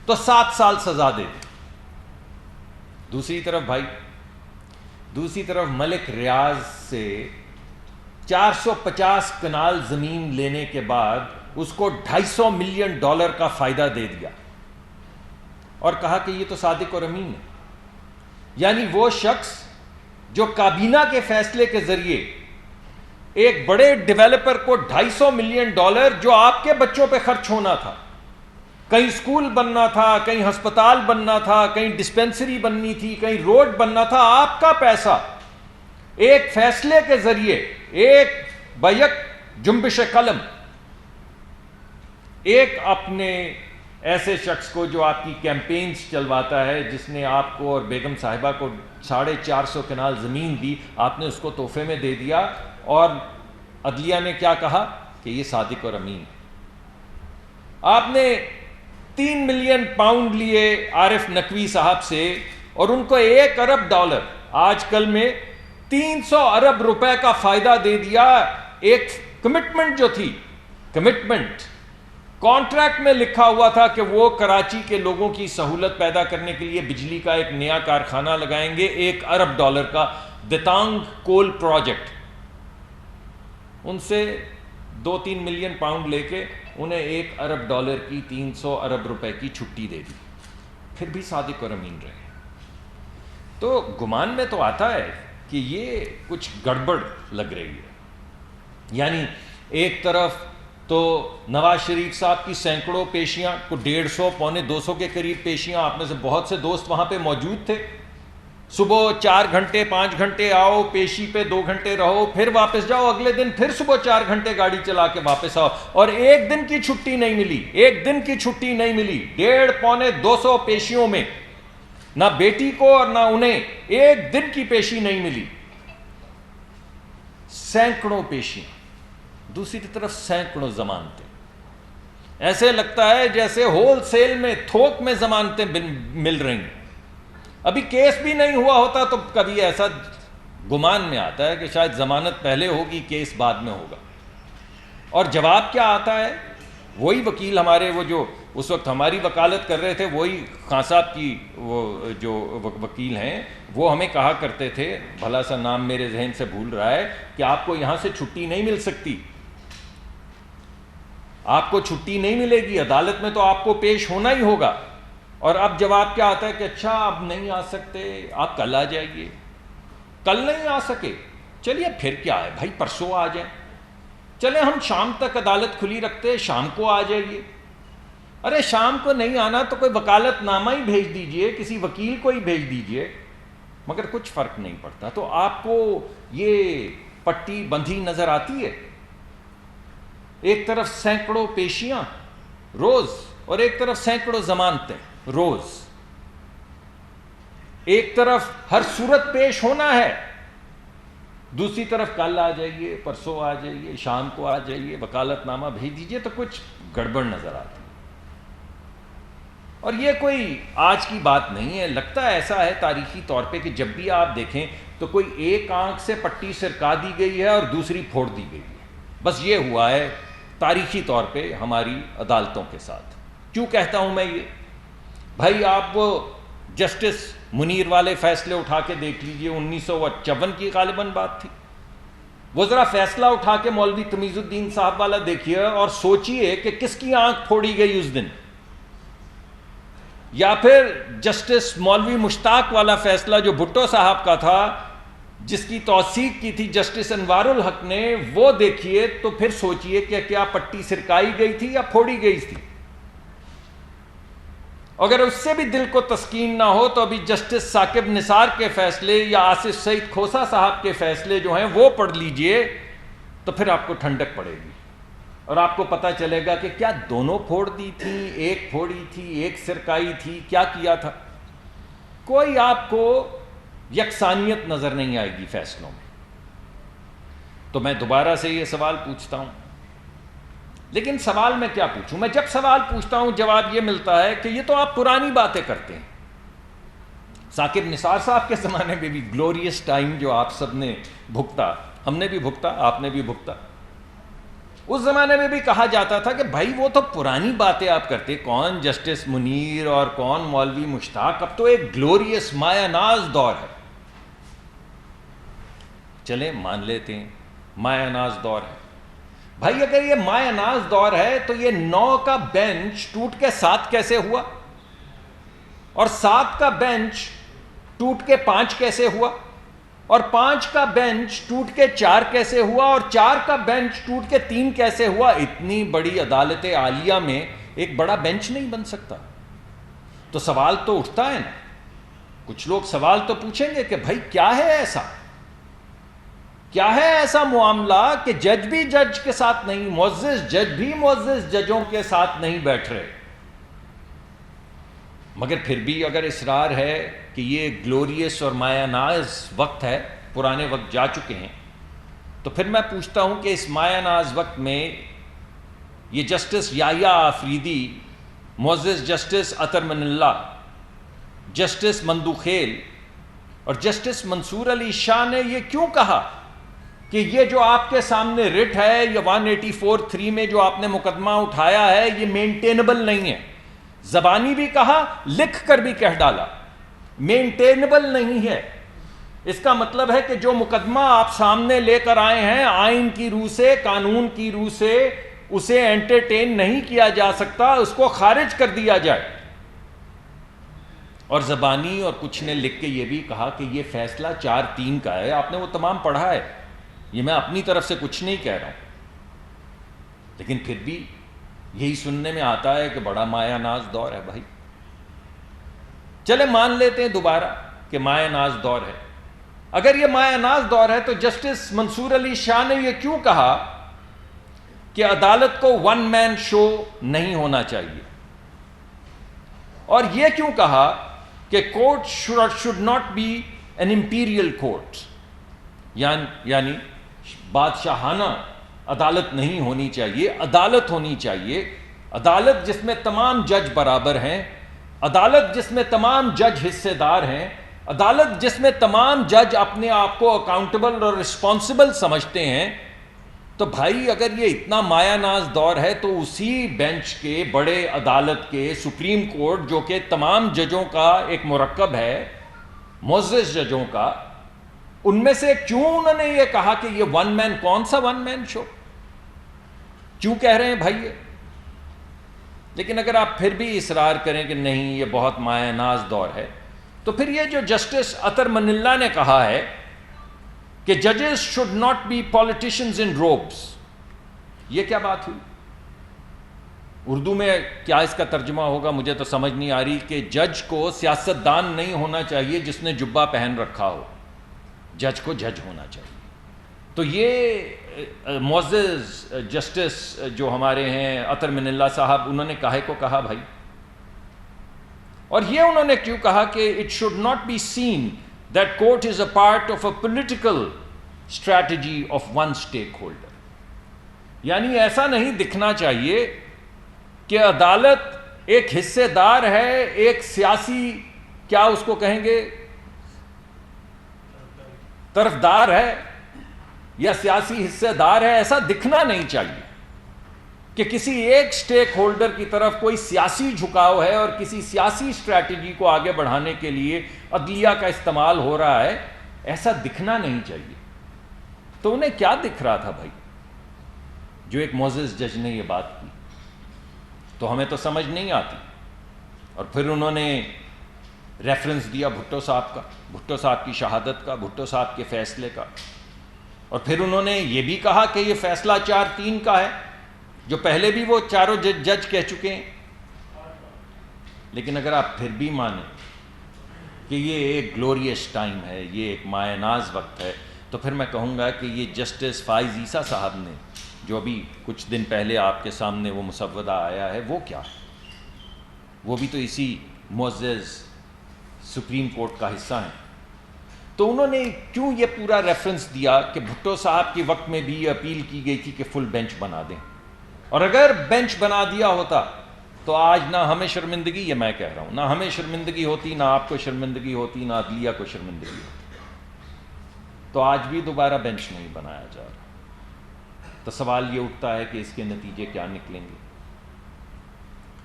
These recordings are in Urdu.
تو 7 سال سزا دے دی. دوسری طرف ملک ریاض سے 450 کنال زمین لینے کے بعد اس کو $250 ملین کا فائدہ دے دیا اور کہا کہ یہ تو صادق اور امین ہے. یعنی وہ شخص جو کابینہ کے فیصلے کے ذریعے ایک بڑے ڈیولپر کو $250 ملین جو آپ کے بچوں پہ خرچ ہونا تھا، کہیں اسکول بننا تھا، کہیں ہسپتال بننا تھا، کہیں ڈسپینسری بننی تھی، کہیں روڈ بننا تھا، آپ کا پیسہ ایک فیصلے کے ذریعے، ایک بیک جنبش قلم، ایک اپنے ایسے شخص کو جو آپ کی کیمپینز چلواتا ہے، جس نے آپ کو اور بیگم صاحبہ کو 450 کنال زمین دی، آپ نے اس کو تحفے میں دے دیا، اور عدلیہ نے کیا کہا کہ یہ صادق اور امین ہے. آپ نے 3 ملین پاؤنڈ لیے عارف نقوی صاحب سے اور ان کو $1 ارب، آج کل میں 300 ارب روپے کا فائدہ دے دیا. ایک کمٹمنٹ جو تھی، کانٹریکٹ میں لکھا ہوا تھا کہ وہ کراچی کے لوگوں کی سہولت پیدا کرنے کے لیے بجلی کا ایک نیا کارخانہ لگائیں گے $1 ارب کا، دتانگ کول پروجیکٹ. ان سے 2-3 ملین پاؤنڈ لے کے انہیں $1 ارب کی 300 ارب روپے کی چھٹی دے دی، پھر بھی صادق اور امین رہے. تو گمان میں تو آتا ہے کہ یہ کچھ گڑبڑ لگ رہی ہے. یعنی ایک طرف تو نواز شریف صاحب کی سینکڑوں پیشیاں، کو 150 پونے 200 کے قریب پیشیاں، آپ میں سے بہت سے دوست وہاں پہ موجود تھے. صبح 4 گھنٹے 5 گھنٹے آؤ، پیشی پہ 2 گھنٹے رہو، پھر واپس جاؤ، اگلے دن پھر صبح 4 گھنٹے گاڑی چلا کے واپس آؤ، اور ایک دن کی چھٹی نہیں ملی، 1.5 پونے 200 پیشیوں میں نہ بیٹی کو اور نہ انہیں 1 دن کی پیشی نہیں ملی. سینکڑوں پیشیاں، دوسری طرف سینکڑوں ضمانتیں. ایسے لگتا ہے جیسے ہول سیل میں، تھوک میں ضمانتیں مل رہی ہیں. ابھی کیس بھی نہیں ہوا ہوتا تو کبھی ایسا گمان میں آتا ہے کہ شاید ضمانت پہلے ہوگی، کیس بعد میں ہوگا. اور جواب کیا آتا ہے؟ وہی وکیل ہمارے، وہ جو اس وقت ہماری وکالت کر رہے تھے، وہی خان صاحب کی وہ جو وکیل ہیں، وہ ہمیں کہا کرتے تھے، بھلا سا نام میرے ذہن سے بھول رہا ہے، کہ آپ کو یہاں سے چھٹی نہیں مل سکتی، آپ کو چھٹی نہیں ملے گی، عدالت میں تو آپ کو پیش ہونا ہی ہوگا. اور اب جواب کیا آتا ہے کہ اچھا اب نہیں آ سکتے، آپ کل آ جائیے. کل نہیں آ سکے، چلیے پھر کیا ہے بھائی، پرسوں آ جائیں. چلے ہم شام تک عدالت کھلی رکھتے، شام کو آ جائیے. ارے شام کو نہیں آنا تو کوئی وکالت نامہ ہی بھیج دیجئے، کسی وکیل کو ہی بھیج دیجئے، مگر کچھ فرق نہیں پڑتا. تو آپ کو یہ پٹی بندھی نظر آتی ہے؟ ایک طرف سینکڑوں پیشیاں روز، اور ایک طرف سینکڑوں ضمانتیں روز. ایک طرف ہر صورت پیش ہونا ہے، دوسری طرف کل آ جائیے، پرسوں آ جائیے، شام کو آ جائیے، وکالت نامہ بھیج دیجئے. تو کچھ گڑبڑ نظر آتی ہے. اور یہ کوئی آج کی بات نہیں ہے، لگتا ایسا ہے تاریخی طور پہ کہ جب بھی آپ دیکھیں تو کوئی ایک آنکھ سے پٹی سرکا دی گئی ہے اور دوسری پھوڑ دی گئی ہے. بس یہ ہوا ہے تاریخی طور پہ ہماری عدالتوں کے ساتھ. کیوں کہتا ہوں میں یہ؟ بھائی آپ وہ جسٹس منیر والے فیصلے اٹھا کے دیکھ لیجئے، 1954 کی غالباً بات تھی. وہ ذرا فیصلہ اٹھا کے مولوی تمیز الدین صاحب والا دیکھیے اور سوچئے کہ کس کی آنکھ پھوڑی گئی اس دن. یا پھر جسٹس مولوی مشتاق والا فیصلہ جو بھٹو صاحب کا تھا، جس کی توثیق کی تھی جسٹس انوار الحق نے، وہ دیکھیے تو پھر سوچئے کہ کیا پٹی سرکائی گئی تھی یا پھوڑی گئی تھی. اگر اس سے بھی دل کو تسکین نہ ہو تو ابھی جسٹس ثاقب نثار کے فیصلے یا آصف سعید کھوسا صاحب کے فیصلے جو ہیں وہ پڑھ لیجئے، تو پھر آپ کو ٹھنڈک پڑے گی اور آپ کو پتہ چلے گا کہ کیا دونوں پھوڑ دی تھی، ایک پھوڑی تھی، ایک سرکائی تھی، کیا کیا تھا. کوئی آپ کو یکسانیت نظر نہیں آئے گی فیصلوں میں. تو میں دوبارہ سے یہ سوال پوچھتا ہوں، لیکن سوال میں کیا پوچھوں؟ میں جب سوال پوچھتا ہوں جواب یہ ملتا ہے کہ یہ تو آپ پرانی باتیں کرتے ہیں. ثاقب نثار صاحب کے زمانے میں بھی گلوریس ٹائم جو آپ سب نے بھگتا، ہم نے بھی بھگتا، آپ نے بھی بھگتا. اس زمانے میں بھی کہا جاتا تھا کہ بھائی وہ تو پرانی باتیں آپ کرتے، کون جسٹس منیر اور کون مولوی مشتاق، اب تو ایک گلوریس مایہ ناز دور ہے. چلیں مان لیتے ہیں مایہ ناز دور ہے. بھائی اگر یہ مایہ ناز دور ہے تو یہ 9 کا بینچ ٹوٹ کے 7 کیسے ہوا، اور 7 کا بینچ ٹوٹ کے 5 کیسے ہوا، اور 5 کا بینچ ٹوٹ کے 4 کیسے ہوا، اور 4 کا بینچ ٹوٹ کے 3 کیسے ہوا؟ اتنی بڑی عدالت عالیہ میں ایک بڑا بینچ نہیں بن سکتا. تو سوال تو اٹھتا ہے نا، کچھ لوگ سوال تو پوچھیں گے کہ بھائی کیا ہے ایسا، کیا ہے ایسا معاملہ کہ جج بھی جج کے ساتھ نہیں، معزز جج بھی معزز ججوں کے ساتھ نہیں بیٹھ رہے؟ مگر پھر بھی اگر اصرار ہے کہ یہ گلوریس اور مایہ ناز وقت ہے، پرانے وقت جا چکے ہیں، تو پھر میں پوچھتا ہوں کہ اس مایہ ناز وقت میں یہ جسٹس یحییٰ آفریدی، معزز جسٹس عطر من اللہ، جسٹس مندوخیل اور جسٹس منصور علی شاہ نے یہ کیوں کہا کہ یہ جو آپ کے سامنے رٹ ہے، یہ 184(3) میں جو آپ نے مقدمہ اٹھایا ہے، یہ مینٹینبل نہیں ہے؟ زبانی بھی کہا، لکھ کر بھی کہہ ڈالا، مینٹینبل نہیں ہے. اس کا مطلب ہے کہ جو مقدمہ آپ سامنے لے کر آئے ہیں، آئین کی روح سے، قانون کی روح سے اسے انٹرٹین نہیں کیا جا سکتا، اس کو خارج کر دیا جائے. اور زبانی اور کچھ نے لکھ کے یہ بھی کہا کہ یہ فیصلہ 4-3 کا ہے. آپ نے وہ تمام پڑھا ہے، یہ میں اپنی طرف سے کچھ نہیں کہہ رہا ہوں، لیکن پھر بھی یہی سننے میں آتا ہے کہ بڑا مایہ ناز دور ہے. بھائی چلے مان لیتے ہیں دوبارہ کہ مایہ ناز دور ہے. اگر یہ مایہ ناز دور ہے تو جسٹس منصور علی شاہ نے یہ کیوں کہا کہ عدالت کو 1 مین شو نہیں ہونا چاہیے، اور یہ کیوں کہا کہ court should not be an imperial court, یعنی بادشاہانہ عدالت نہیں ہونی چاہیے، عدالت ہونی چاہیے، عدالت جس میں تمام جج برابر ہیں، عدالت جس میں تمام جج حصے دار ہیں، عدالت جس میں تمام جج اپنے آپ کو اکاؤنٹیبل اور رسپانسبل سمجھتے ہیں. تو بھائی اگر یہ اتنا مایہ ناز دور ہے تو اسی بینچ کے، بڑے عدالت کے، سپریم کورٹ جو کہ تمام ججوں کا ایک مرکب ہے، معزز ججوں کا، ان میں سے کیوں انہوں نے یہ کہا کہ یہ 1 مین، کون سا 1 مین شو؟ کیوں کہہ رہے ہیں بھائی یہ؟ لیکن اگر آپ پھر بھی اصرار کریں کہ نہیں یہ بہت مایہ ناز دور ہے، تو پھر یہ جو جسٹس عطر من اللہ نے کہا ہے کہ ججز شوڈ ناٹ بی پالیٹیشنز ان روبس، یہ کیا بات ہوئی؟ اردو میں کیا اس کا ترجمہ ہوگا مجھے تو سمجھ نہیں آ رہی کہ جج کو سیاستدان نہیں ہونا چاہیے جس نے جبہ پہن رکھا ہو، جج کو جج ہونا چاہیے. تو یہ معزز جسٹس جو ہمارے ہیں عطر من اللہ صاحب، انہوں نے کاہے کو کہا بھائی؟ اور یہ انہوں نے کیوں کہا کہ it should not be seen that court is a part of a political strategy of one stakeholder, یعنی ایسا نہیں دکھنا چاہیے کہ عدالت ایک حصے دار ہے، ایک سیاسی، کیا اس کو کہیں گے، طرفدار ہے یا سیاسی حصے دار ہے. ایسا دکھنا نہیں چاہیے کہ کسی ایک سٹیک ہولڈر کی طرف کوئی سیاسی جھکاؤ ہے اور کسی سیاسی اسٹریٹجی کو آگے بڑھانے کے لیے عدلیہ کا استعمال ہو رہا ہے. ایسا دکھنا نہیں چاہیے. تو انہیں کیا دکھ رہا تھا بھائی جو ایک معزز جج نے یہ بات کی؟ تو ہمیں تو سمجھ نہیں آتی. اور پھر انہوں نے ریفرنس دیا بھٹو صاحب کا، بھٹو صاحب کی شہادت کا، بھٹو صاحب کے فیصلے کا. اور پھر انہوں نے یہ بھی کہا کہ یہ فیصلہ 4-3 کا ہے، جو پہلے بھی وہ چاروں جج کہہ چکے ہیں. لیکن اگر آپ پھر بھی مانیں کہ یہ ایک گلوریس ٹائم ہے، یہ ایک مایہ ناز وقت ہے، تو پھر میں کہوں گا کہ یہ جسٹس فائز عیسیٰ صاحب نے جو ابھی کچھ دن پہلے آپ کے سامنے وہ مسودہ آیا ہے، وہ کیا ہے؟ وہ بھی تو اسی معزز سپریم کورٹ کا حصہ ہیں. تو انہوں نے کیوں یہ پورا ریفرنس دیا کہ بھٹو صاحب کے وقت میں بھی یہ اپیل کی گئی تھی کہ فل بینچ بنا دیں، اور اگر بینچ بنا دیا ہوتا تو آج نہ ہمیں شرمندگی، یہ میں کہہ رہا ہوں، نہ ہمیں شرمندگی ہوتی، نہ آپ کو شرمندگی ہوتی، نہ عدلیہ کو شرمندگی ہوتی. تو آج بھی دوبارہ بینچ نہیں بنایا جا رہا. تو سوال یہ اٹھتا ہے کہ اس کے نتیجے کیا نکلیں گے.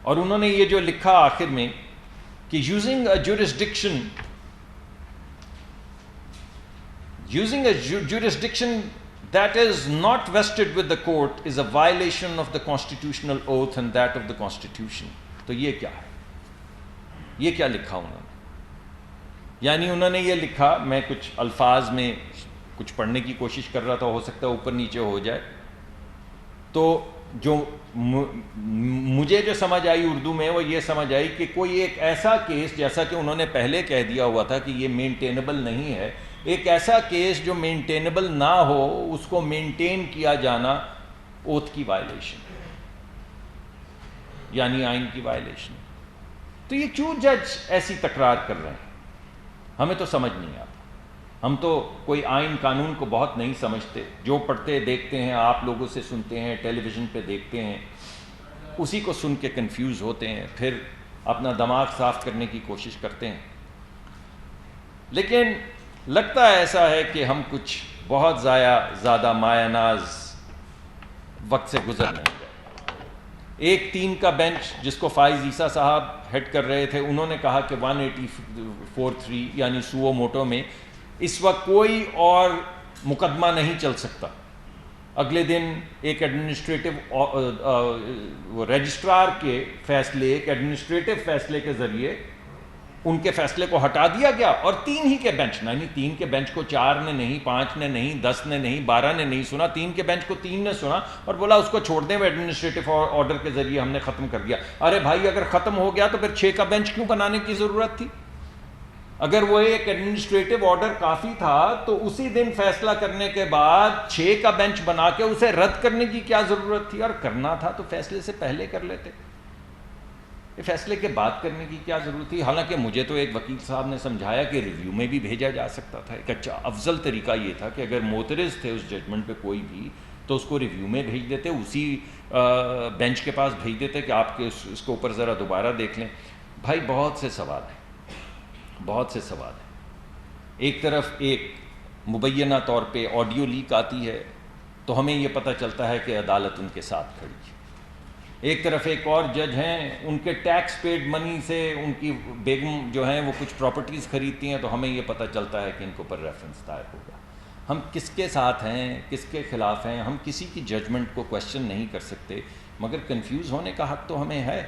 اور انہوں نے یہ جو لکھا آخر میں کہ using a jurisdiction that is not vested with the court is a violation of the constitutional oath and that of the constitution. تو یہ کیا ہے؟ یہ کیا لکھا انہوں نے؟ یعنی انہوں نے یہ لکھا، میں کچھ الفاظ میں کچھ پڑھنے کی کوشش کر رہا تھا، ہو سکتا ہے اوپر نیچے ہو جائے. تو جو مجھے جو سمجھ آئی اردو میں وہ یہ سمجھ آئی کہ کوئی ایک ایسا کیس، جیسا کہ انہوں نے پہلے کہہ دیا ہوا تھا کہ یہ مینٹینیبل نہیں ہے، ایک ایسا کیس جو مینٹینیبل نہ ہو اس کو مینٹین کیا جانا اوتھ کی وائلیشن، یعنی آئین کی وائلیشن. تو یہ کیوں جج ایسی تکرار کر رہے ہیں؟ ہمیں تو سمجھ نہیں آتا. ہم تو کوئی آئین قانون کو بہت نہیں سمجھتے، جو پڑھتے دیکھتے ہیں، آپ لوگوں سے سنتے ہیں، ٹیلی ویژن پہ دیکھتے ہیں، اسی کو سن کے کنفیوز ہوتے ہیں، پھر اپنا دماغ صاف کرنے کی کوشش کرتے ہیں. لیکن لگتا ہے ایسا ہے کہ ہم کچھ بہت زیادہ مایہ ناز وقت سے گزر رہے ہیں. ایک 3 کا بینچ جس کو فائز عیسیٰ صاحب ہیڈ کر رہے تھے، انہوں نے کہا کہ 184(3) یعنی سوو موٹو میں اس وقت کوئی اور مقدمہ نہیں چل سکتا. اگلے دن ایک ایڈمنسٹریٹو رجسٹرار کے فیصلے، ایک ایڈمنسٹریٹو فیصلے کے ذریعے ان کے فیصلے کو ہٹا دیا گیا، اور 3 ہی کے بینچ، یعنی 3 کے بینچ کو 4 نے نہیں، 5 نے نہیں، 10 نے نہیں، 12 نے نہیں سنا، 3 کے بینچ کو 3 نے سنا اور بولا اس کو چھوڑ دیں، وہ ایڈمنسٹریٹو آرڈر کے ذریعے ہم نے ختم کر دیا. ارے بھائی، اگر ختم ہو گیا تو پھر 6 کا بینچ کیوں بنانے کی ضرورت تھی؟ اگر وہ ایک ایڈمنسٹریٹو آرڈر کافی تھا تو اسی دن فیصلہ کرنے کے بعد 6 کا بینچ بنا کے اسے رد کرنے کی کیا ضرورت تھی؟ اور کرنا تھا تو فیصلے سے پہلے کر لیتے، فیصلے کے بعد کرنے کی کیا ضرورت تھی؟ حالانکہ مجھے تو ایک وکیل صاحب نے سمجھایا کہ ریویو میں بھی بھیجا جا سکتا تھا. ایک اچھا افضل طریقہ یہ تھا کہ اگر معترض تھے اس ججمنٹ پہ کوئی بھی تو اس کو ریویو میں بھیج دیتے، اسی بینچ کے پاس بھیج دیتے کہ آپ کے اس کو اوپر ذرا دوبارہ دیکھ لیں. بھائی بہت سے سوال ہیں. ایک طرف ایک مبینہ طور پہ آڈیو لیک آتی ہے تو ہمیں یہ پتہ چلتا ہے کہ عدالت ان کے ساتھ کھڑی ہے. ایک طرف ایک اور جج ہیں، ان کے ٹیکس پیڈ منی سے ان کی بیگم جو ہیں وہ کچھ پراپرٹیز خریدتی ہیں تو ہمیں یہ پتہ چلتا ہے کہ ان کے اوپر ریفرنس دائر ہوگا. ہم کس کے ساتھ ہیں، کس کے خلاف ہیں، ہم کسی کی ججمنٹ کو کویسچن نہیں کر سکتے، مگر کنفیوز ہونے کا حق تو ہمیں ہے.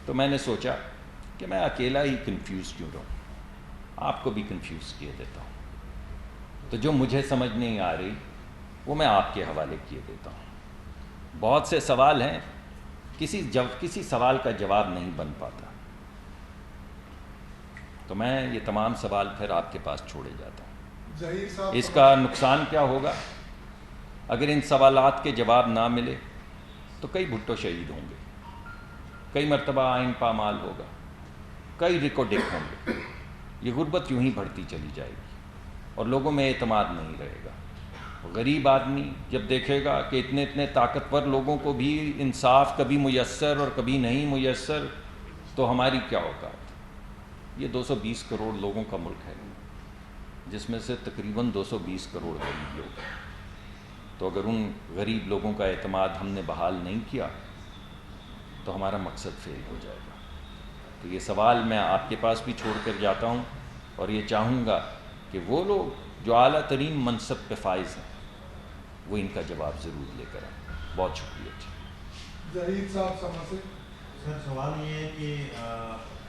تو میں نے سوچا کہ میں اکیلا ہی کنفیوز کیوں رہوں، آپ کو بھی کنفیوز کیے دیتا ہوں. تو جو مجھے سمجھ نہیں آ رہی وہ میں آپ کے حوالے کیے دیتا ہوں. بہت سے سوال ہیں، کسی سوال کا جواب نہیں بن پاتا، تو میں یہ تمام سوال پھر آپ کے پاس چھوڑے جاتا ہوں. اس کا نقصان کیا ہوگا؟ اگر ان سوالات کے جواب نہ ملے تو کئی بھٹو شہید ہوں گے، کئی مرتبہ آئین پامال ہوگا، کئی ریکو ڈک ہوں گے. یہ غربت یوں ہی بڑھتی چلی جائے گی اور لوگوں میں اعتماد نہیں رہے گا. غریب آدمی جب دیکھے گا کہ اتنے طاقتور لوگوں کو بھی انصاف کبھی میسر اور کبھی نہیں میسر، تو ہماری کیا اوقات؟ یہ 220 کروڑ لوگوں کا ملک ہے، جس میں سے تقریباً 220 کروڑ غریب لوگ ہیں. تو اگر ان غریب لوگوں کا اعتماد ہم نے بحال نہیں کیا تو ہمارا مقصد فیل ہو جائے گا. تو یہ سوال میں آپ کے پاس بھی چھوڑ کر جاتا ہوں، اور یہ چاہوں گا کہ وہ لوگ جو اعلیٰ ترین منصب پہ فائز ہیں وہ ان کا جواب ضرور لے کر آئیں. بہت شکریہ. ظہیر صاحب سمجھ سے سر سوال یہ ہے کہ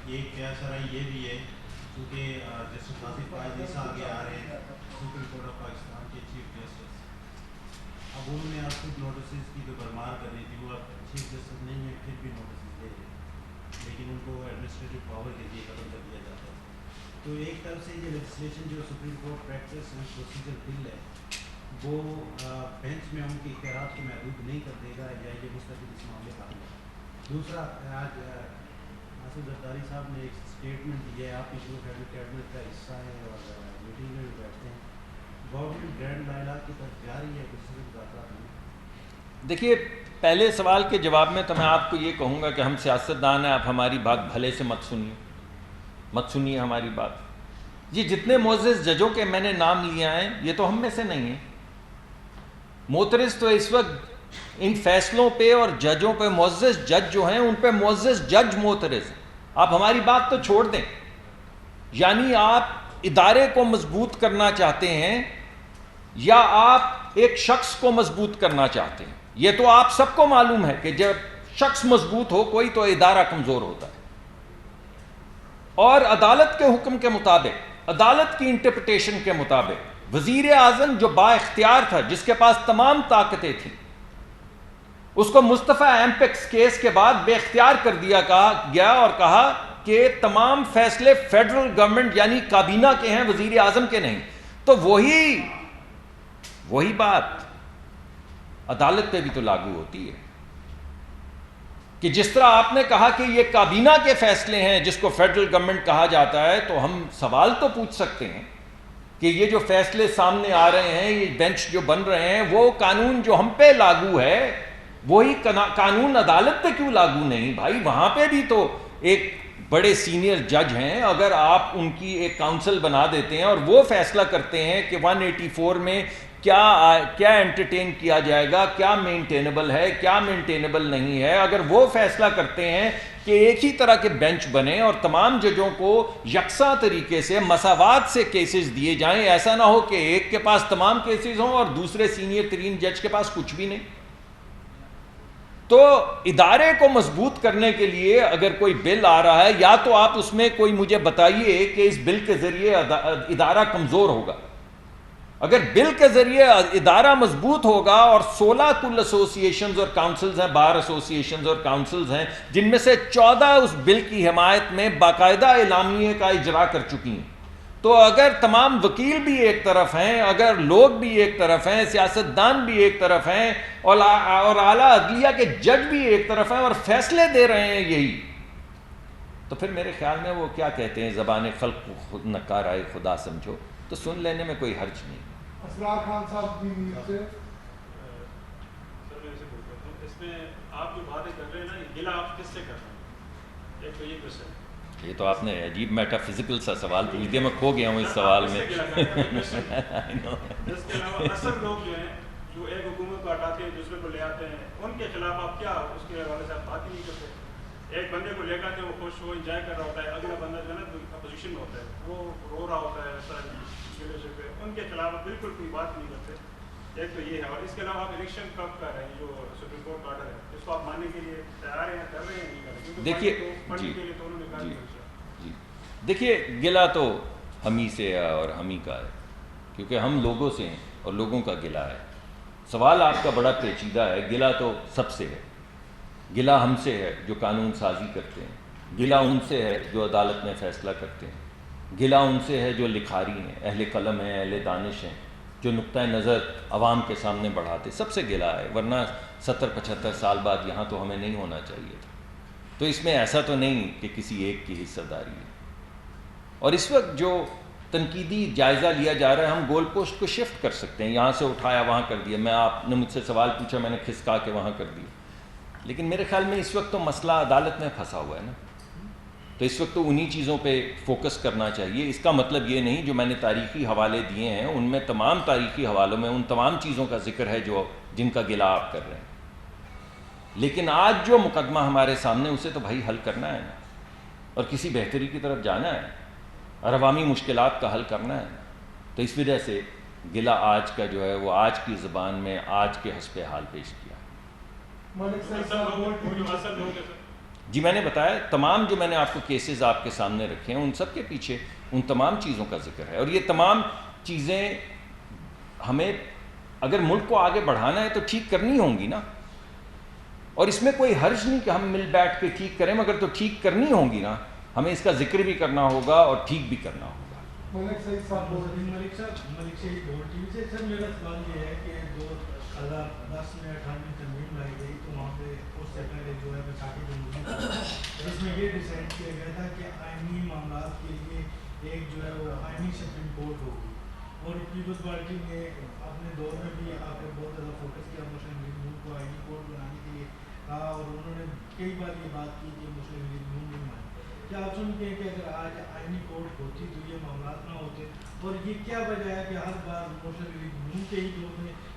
یہ کیا سر یہ بھی ہے کیونکہ جسٹس ناصر فائز عیسیٰ آگے آ رہے ہیں سپریم کورٹ آف پاکستان کے چیف جسٹس. اب انہوں نے آپ کو نوٹسز کی جو برمار کرنی تھی، وہ اب چیف جسٹس نہیں ہے، پھر بھی نوٹسز دے رہے ہیں، لیکن ان کو ایڈمنسٹریٹو پاور کے لیے ختم کر دیا جاتا ہے. تو ایک طرف سے یہ لیجسلیشن جو supreme court practice and procedure bill ہے وہ بینچ میں ان کے اختیارات کو محدود نہیں کر دے گا یا یہ مستقل اس معاملے کا حل ہے. دوسرا، آج ناصر زرداری صاحب نے ایک اسٹیٹمنٹ دیا ہے، آپ کی جو کیبنٹ کا حصہ ہے اور میٹنگ میں بھی بیٹھتے ہیں، گورنمنٹ گرینڈ لائلات کی طرف جا رہی ہے، کچھ سے مذاکرات ہیں؟ دیکھیے، پہلے سوال کے جواب میں تو میں آپ کو یہ کہوں گا کہ ہم سیاستدان ہیں، آپ ہماری بات بھلے سے مت سنیے ہماری بات. یہ جتنے معزز ججوں کے میں نے نام لیے ہیں یہ تو ہم میں سے نہیں ہیں. معترض تو اس وقت ان فیصلوں پہ اور ججوں پہ معزز جج جو ہیں ان پہ معزز جج معترض ہیں. آپ ہماری بات تو چھوڑ دیں. یعنی آپ ادارے کو مضبوط کرنا چاہتے ہیں یا آپ ایک شخص کو مضبوط کرنا چاہتے ہیں؟ یہ تو آپ سب کو معلوم ہے کہ جب شخص مضبوط ہو کوئی تو ادارہ کمزور ہوتا ہے. اور عدالت کے حکم کے مطابق، عدالت کی انٹرپریٹیشن کے مطابق، وزیر اعظم جو با اختیار تھا، جس کے پاس تمام طاقتیں تھیں، اس کو مصطفیٰ ایمپیکس کیس کے بعد بے اختیار کر دیا گیا اور کہا کہ تمام فیصلے فیڈرل گورنمنٹ یعنی کابینہ کے ہیں، وزیر اعظم کے نہیں. تو وہی بات عدالت پہ بھی تو لاگو ہوتی ہے کہ جس طرح آپ نے کہا کہ یہ کابینہ کے فیصلے ہیں جس کو فیڈرل گورنمنٹ کہا جاتا ہے، تو ہم سوال تو پوچھ سکتے ہیں کہ یہ جو فیصلے سامنے آ رہے ہیں، یہ بینچ جو بن رہے ہیں، وہ قانون جو ہم پہ لاگو ہے وہی قانون عدالت پہ کیوں لاگو نہیں؟ بھائی وہاں پہ بھی تو ایک بڑے سینئر جج ہیں. اگر آپ ان کی ایک کاؤنسل بنا دیتے ہیں اور وہ فیصلہ کرتے ہیں کہ 184 میں کیا انٹرٹین کیا جائے گا، کیا مینٹینیبل ہے، کیا مینٹینیبل نہیں ہے، اگر وہ فیصلہ کرتے ہیں کہ ایک ہی طرح کے بینچ بنے اور تمام ججوں کو یکساں طریقے سے مساوات سے کیسز دیے جائیں، ایسا نہ ہو کہ ایک کے پاس تمام کیسز ہوں اور دوسرے سینئر ترین جج کے پاس کچھ بھی نہیں. تو ادارے کو مضبوط کرنے کے لیے اگر کوئی بل آ رہا ہے، یا تو آپ اس میں کوئی مجھے بتائیے کہ اس بل کے ذریعے ادارہ کمزور ہوگا. اگر بل کے ذریعے ادارہ مضبوط ہوگا، اور 16 کل ایسوسیشنز اور کاؤنسلز ہیں، بار ایسوسیشنز اور کاؤنسلز ہیں، جن میں سے 14 اس بل کی حمایت میں باقاعدہ اعلامیے کا اجرا کر چکی ہیں، تو اگر تمام وکیل بھی ایک طرف ہیں، اگر لوگ بھی ایک طرف ہیں، سیاستدان بھی ایک طرف ہیں، اور اعلیٰ عدلیہ کے جج بھی ایک طرف ہیں اور فیصلے دے رہے ہیں یہی، تو پھر میرے خیال میں وہ کیا کہتے ہیں، زبان خلق خود نکار آئے خدا سمجھو، تو سن لینے میں کوئی حرج نہیں. اسرار خان صاحب بھی نیز سے سر میں سے پوچھ رہا ہوں، اس میں آپ جو باتیں کر رہے ہیں نا، گلا آپ کس سے کر رہے ہیں؟ ایک تو یہ کوشچن. یہ تو آپ نے عجیب میٹا فزیکل سا سوال پوچھ دیا، میں کھو گیا ہوں اس سوال میں. اس کے علاوہ اصل لوگ جو ہیں جو ایک حکومت کو ہٹاتے ہیں دوسرے کو لے آتے ہیں، ان کے خلاف آپ کیا اس کے حوالے سے آپ بات ہی نہیں کرتے؟ ایک بندے کو لے کر کے وہ خوش ہو انجوائے کر رہا ہوتا ہے، اگلا بندہ جو ہے نا اپوزیشن میں ہوتا ہے وہ رو رہا ہوتا ہے لیڈرشپ پہ، ان کے خلاف آپ بالکل کوئی بات نہیں کرتے. ایک تو یہ ہے، اور اس کے علاوہ آپ الیکشن کب کر رہے ہیں؟ جو سپریم کورٹ کا آرڈر ہے اس کو آپ ماننے کے لیے تیار ہیں، کر رہے ہیں نہیں کر رہے؟ کیونکہ دیکھیے دیکھیے گلہ تو ہم ہی سے ہے اور ہم ہی کا ہے، کیونکہ ہم لوگوں سے ہیں اور لوگوں کا گلہ ہے. سوال آپ کا بڑا پیچیدہ ہے. گلہ تو سب سے ہے، گلہ ہم سے ہے جو قانون سازی کرتے ہیں، گلہ ان سے ہے جو عدالت میں فیصلہ کرتے ہیں، گلہ ان سے ہے جو لکھاری ہیں، اہل قلم ہیں، اہل دانش ہیں، جو نقطہ نظر عوام کے سامنے بڑھاتے. سب سے گلہ ہے، ورنہ 70-75 سال بعد یہاں تو ہمیں نہیں ہونا چاہیے تھا. تو اس میں ایسا تو نہیں کہ کسی ایک کی حصہ داری ہے. اور اس وقت جو تنقیدی جائزہ لیا جا رہا ہے، ہم گول پوسٹ کو شفٹ کر سکتے ہیں، یہاں سے اٹھایا وہاں کر دیا. آپ نے مجھ سے سوال پوچھا، میں نے کھسکا کے وہاں کر دیا. لیکن میرے خیال میں اس وقت تو مسئلہ عدالت میں پھنسا ہوا ہے نا، تو اس وقت تو انہی چیزوں پہ فوکس کرنا چاہیے. اس کا مطلب یہ نہیں، جو میں نے تاریخی حوالے دیے ہیں ان میں تمام تاریخی حوالوں میں ان تمام چیزوں کا ذکر ہے جن کا گلہ آپ کر رہے ہیں. لیکن آج جو مقدمہ ہمارے سامنے اسے تو بھائی حل کرنا ہے نا، اور کسی بہتری کی طرف جانا ہے اور عوامی مشکلات کا حل کرنا ہے. تو اس وجہ سے گلہ آج کا جو ہے وہ آج کی زبان میں آج کے حسب حال پیش کیا. ملک صاحب صاحب جی میں نے بتایا تمام جو میں نے آپ کو کیسز آپ کے سامنے رکھے ہیں ان سب کے پیچھے ان تمام چیزوں کا ذکر ہے. اور یہ تمام چیزیں ہمیں اگر ملک کو آگے بڑھانا ہے تو ٹھیک کرنی ہوں گی نا، اور اس میں کوئی حرج نہیں کہ ہم مل بیٹھ کے ٹھیک کریں، مگر تو ٹھیک کرنی ہوں گی نا، ہمیں اس کا ذکر بھی کرنا ہوگا اور ٹھیک بھی کرنا ہوگا. ملک صاحب صاحب ملک شہید بول ٹی وی سے. سر میرا سوال یہ ہے کہ 2010 میں 18ویں ترمیم لائی گئی تو وہاں پہ اس سے پہلے جو ہے بیساکھی جمہوری تھا، جس میں یہ ڈیسائڈ کیا گیا تھا کہ آئینی معاملات کے لیے ایک جو ہے وہ آئینی سپریم کورٹ ہوگی. اور پیپلز پارٹی نے اپنے دور میں بھی آپ نے بہت زیادہ فوکس کیا مسلم لیگ نون کو آئینی کورٹ بنانے کے لیے کہا، اور انہوں نے کئی بار یہ بات کی کہ مسلم لیگ نون نہیں مانی. کیا آپ سمجھتے ہیں کہ اگر آج آئینی کورٹ ہوتی تو یہ معاملات نہ ہوتے؟ اور یہ کیا وجہ ہے کہ ہر بار مسلم لیگ نون کے ہی لوگ نے